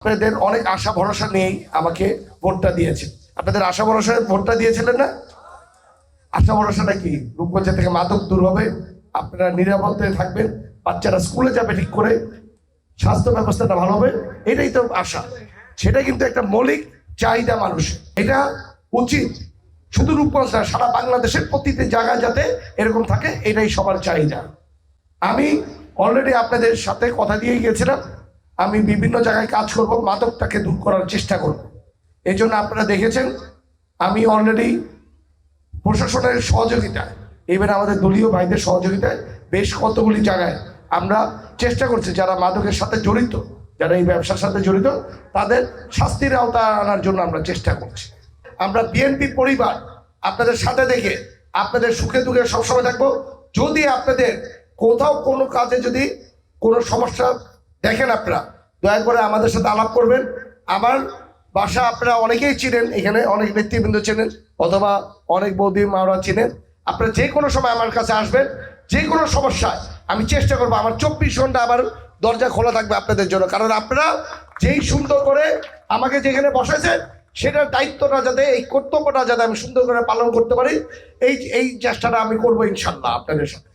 আপনাদের অনেক আশা ভরসা নিয়েই আমাকে ভোটটা দিয়েছেন। আপনাদের আশা ভরসায় ভোটটা দিয়েছিলেন না? আশা ভরসাটা কি? রূপগঞ্জ থেকে মাদক দূর হবে, আপনারা নিরাপদে থাকবেন, বাচ্চারা স্কুলে যাবে ঠিক করে, স্বাস্থ্য ব্যবস্থাটা ভালো হবে, এটাই তো আশা। সেটা কিন্তু একটা মৌলিক চাহিদা মানুষ, এটা উচিত। শুধু রূপগঞ্জ না, সারা বাংলাদেশের প্রতিটি জায়গায় যাতে এরকম থাকে, এটাই সবার চাহিদা। আমি অলরেডি আপনাদের সাথে কথা দিয়ে গিয়েছিলাম, আমি বিভিন্ন জায়গায় কাজ করব, মাদকটাকে দূর করার চেষ্টা করব। এই জন্য আপনারা দেখেছেন আমি অলরেডি প্রশাসনের সহযোগিতায়, এবার আমাদের দলীয় ভাইদের সহযোগিতায় বেশ কতগুলি জায়গায় আমরা চেষ্টা করছি, যারা মাদকের সাথে জড়িত, যারা এই ব্যবসার সাথে জড়িত, তাদের শাস্তির আওতায় আনার জন্য আমরা চেষ্টা করছি। আমরা বিএনপি পরিবার আপনাদের সাথে দেখে আপনাদের সুখে দুঃখে সবসময় থাকবো। যদি আপনাদের কোথাও কোনো কাজে যদি কোনো সমস্যা দেখেন, আপনারা দয়া করে আমাদের সাথে আলাপ করবেন। আমার বাসা আপনারা অনেকেই চিনেন, এখানে অনেক নেতৃবৃন্দ চেনেন, অথবা অনেক বৌদি মারা চিনেন। আপনারা যে কোনো সময় আমার কাছে আসবেন, যে কোনো সমস্যায় আমি চেষ্টা করবো। আমার 24 ঘন্টা আমার দরজা খোলা থাকবে আপনাদের জন্য, কারণ আপনারা যেই সুন্দর করে আমাকে যেখানে বসেছেন, সেটার দায়িত্বটা যাতে, এই কর্তব্যটা যাতে আমি সুন্দর করে পালন করতে পারি, এই চেষ্টাটা আমি করবো ইনশাল্লাহ আপনাদের সাথে।